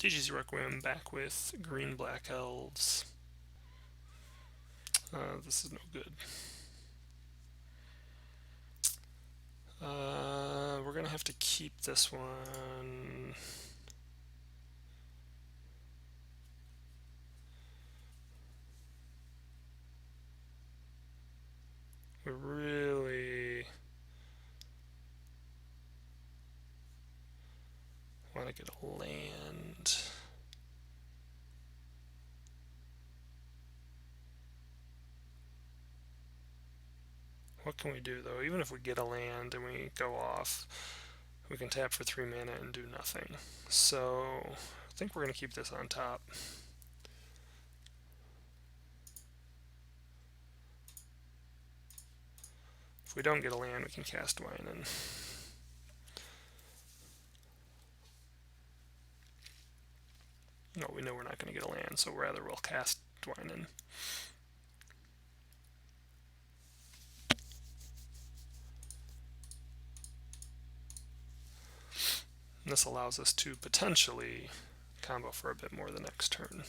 DG's Requiem back with green black elves. This is no good. We're gonna have to keep this one. We really want to get a land. What can we do though? Even if we get a land and we go off, we can tap for 3 mana and do nothing. So I think we're going to keep this on top. If we don't get a land, we can cast Dwynen. No, we know we're not going to get a land, so rather we'll cast Dwynen. This allows us to potentially combo for a bit more the next turn.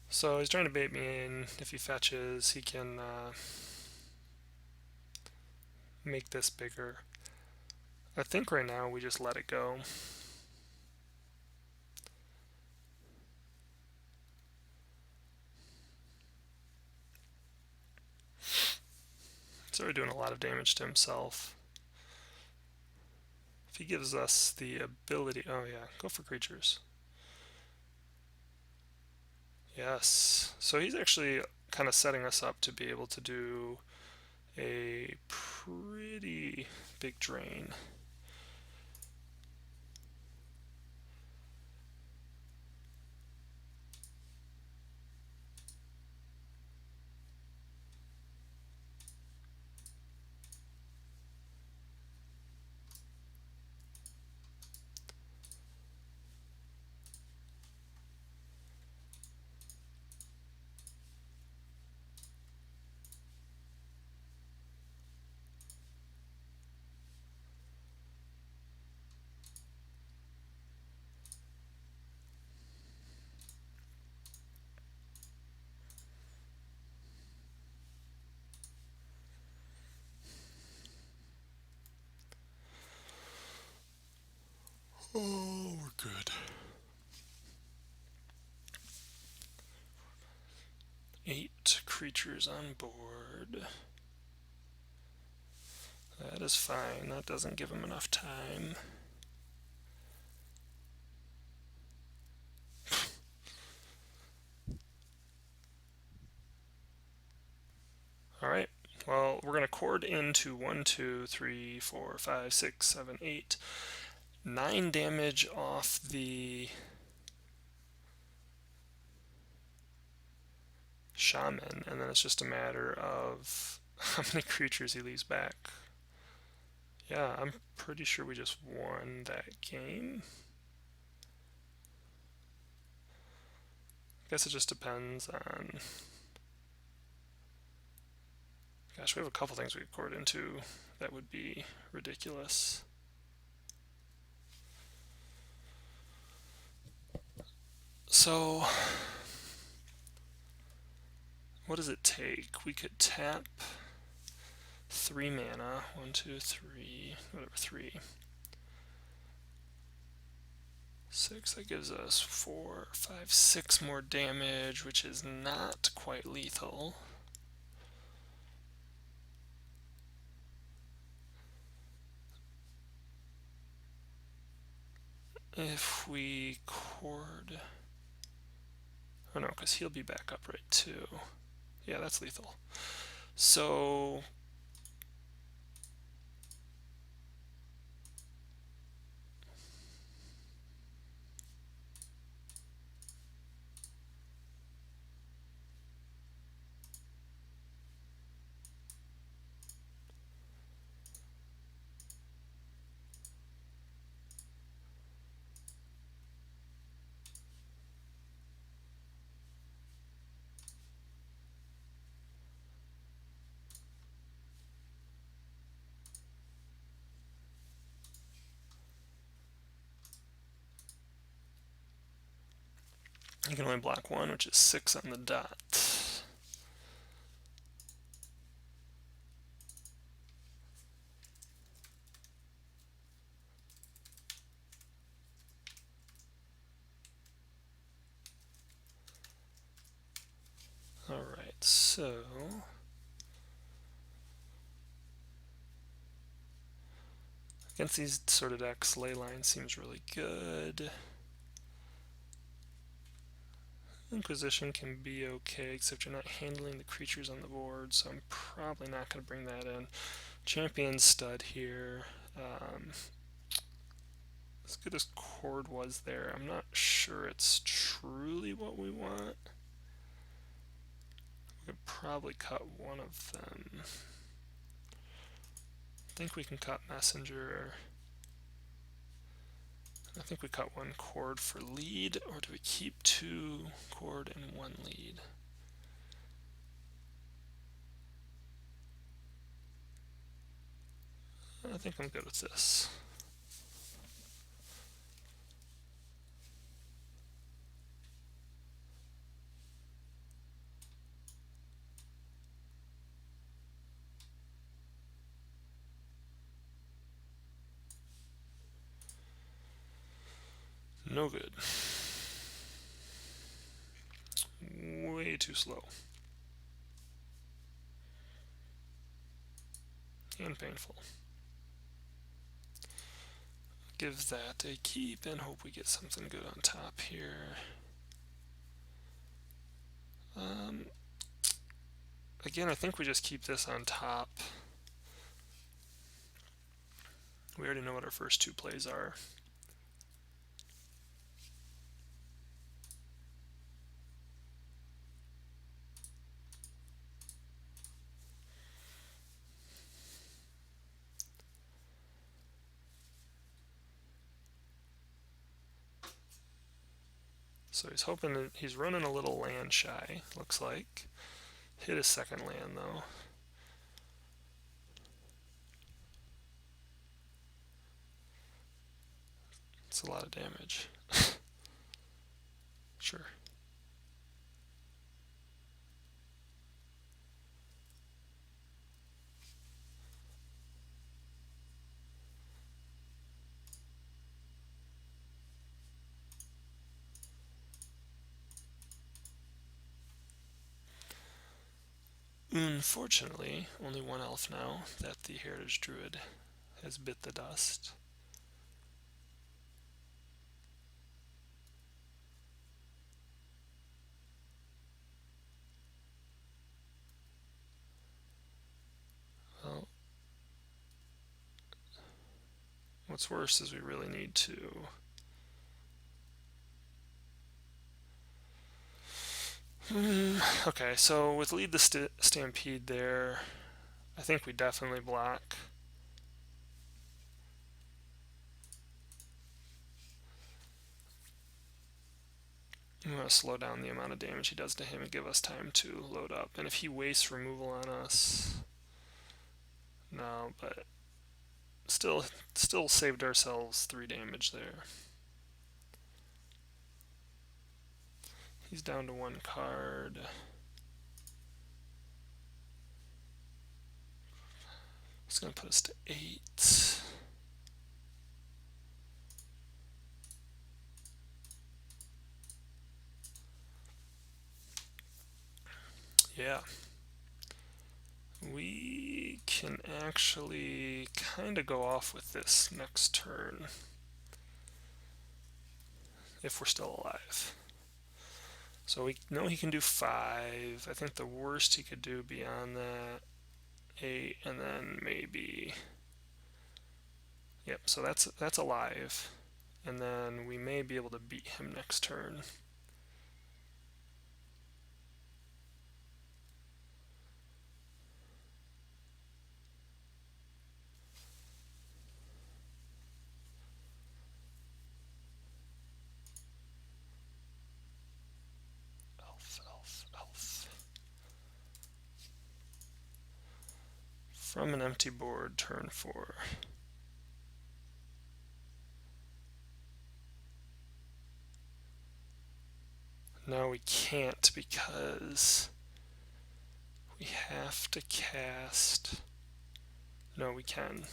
So he's trying to bait me in. If he fetches, he can make this bigger. I think right now we just let it go. He's already doing a lot of damage to himself. If he gives us the ability... Oh yeah, go for creatures. Yes. So he's actually kind of setting us up to be able to do a pretty big drain. Oh, we're good. 8 creatures on board. That is fine. That doesn't give him enough time. Alright, well, we're going to chord into 1, 2, 3, 4, 5, 6, 7, 8, 9 damage off the shaman, and then it's just a matter of how many creatures he leaves back. Yeah, I'm pretty sure we just won that game. I guess it just depends on... Gosh, we have a couple things we could chord into that would be ridiculous. So, what does it take? We could tap 3 mana. 1, 2, 3, whatever, 3. 6, that gives us 4, 5, 6 more damage, which is not quite lethal. If we chord... Oh no, because he'll be back upright too. Yeah, that's lethal. So... You can only block one, which is 6 on the dot. Alright, so against these sort of decks, Leyline seems really good. Inquisition can be okay, except you're not handling the creatures on the board, so I'm probably not going to bring that in. Champion Stud here. As good as Chord was there, I'm not sure it's truly what we want. We could probably cut one of them. I think we can cut Messenger. I think we cut one Chord for lead, or do we keep 2 Chord and 1 lead? I think I'm good with this. No good. Way too slow. And painful. Give that a keep and hope we get something good on top here. Again, I think we just keep this on top. We already know what our first 2 plays are. So he's hoping that he's running a little land shy, looks like. Hit his second land though. It's a lot of damage. Sure. Unfortunately, only one elf now that the Heritage Druid has bit the dust. Well, what's worse is we really need to okay, so with lead the Stampede there, I think we definitely block. We want to slow down the amount of damage he does to him and give us time to load up. And if he wastes removal on us, no, but still saved ourselves 3 damage there. He's down to 1 card. It's going to put us to 8. Yeah. We can actually kind of go off with this next turn if we're still alive. So we know he can do 5. I think the worst he could do beyond that, 8, and then maybe... Yep, so that's alive. And then we may be able to beat him next turn. Elf. From an empty board, turn 4. No, we can't because we have to cast. No, we can.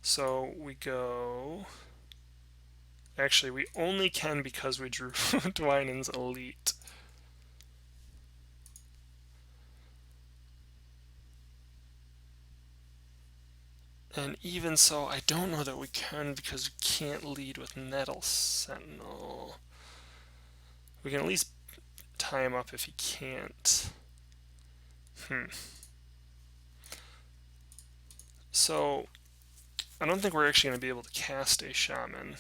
So we go. Actually, we only can because we drew Dwynen's Elite. And even so, I don't know that we can because we can't lead with Nettle Sentinel. We can at least tie him up if he can't. So, I don't think we're actually going to be able to cast a Shaman.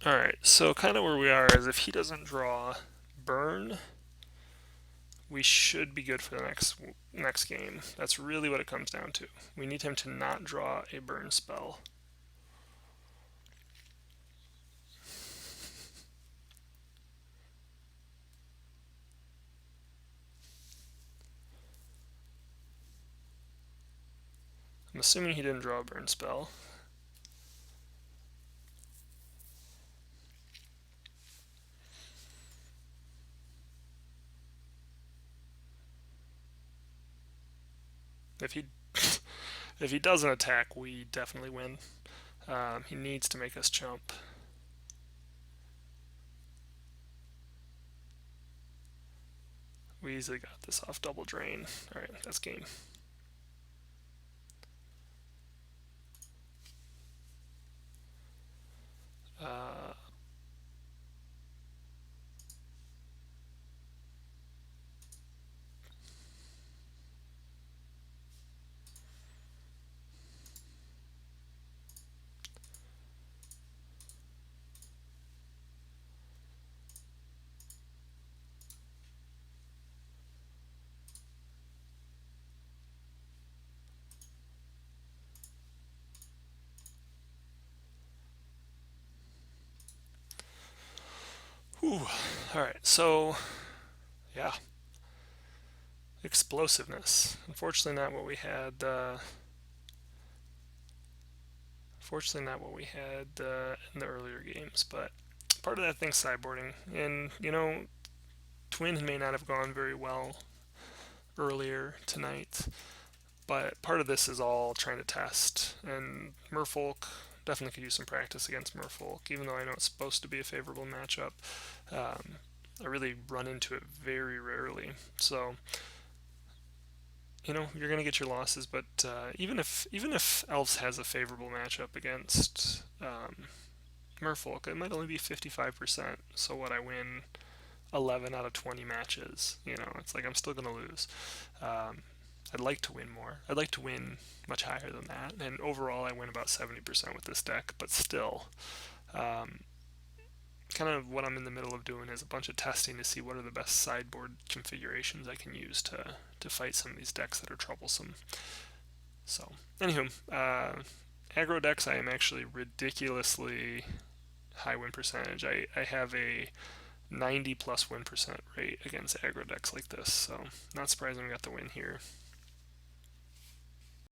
Alright, so kind of where we are is if he doesn't draw Burn, we should be good for the next game. That's really what it comes down to. We need him to not draw a Burn spell. I'm assuming he didn't draw a Burn spell. If he if he doesn't attack, we definitely win. He needs to make us jump. We easily got this off double drain. Alright, that's game. Uh, Alright, so yeah. Explosiveness. Unfortunately not what we had in the earlier games, but part of that thing's sideboarding. And, Twin may not have gone very well earlier tonight, but part of this is all trying to test. And Merfolk definitely could use some practice against Merfolk, even though I know it's supposed to be a favorable matchup. I really run into it very rarely. So, you're going to get your losses, but even if Elves has a favorable matchup against Merfolk, it might only be 55%. So what, I win 11 out of 20 matches. It's like I'm still going to lose. I'd like to win more. I'd like to win much higher than that. And overall, I win about 70% with this deck. But still, kind of what I'm in the middle of doing is a bunch of testing to see what are the best sideboard configurations I can use to fight some of these decks that are troublesome. So, anywho, aggro decks, I am actually ridiculously high win percentage. I have a 90 plus win percent rate against aggro decks like this, so not surprising we got the win here.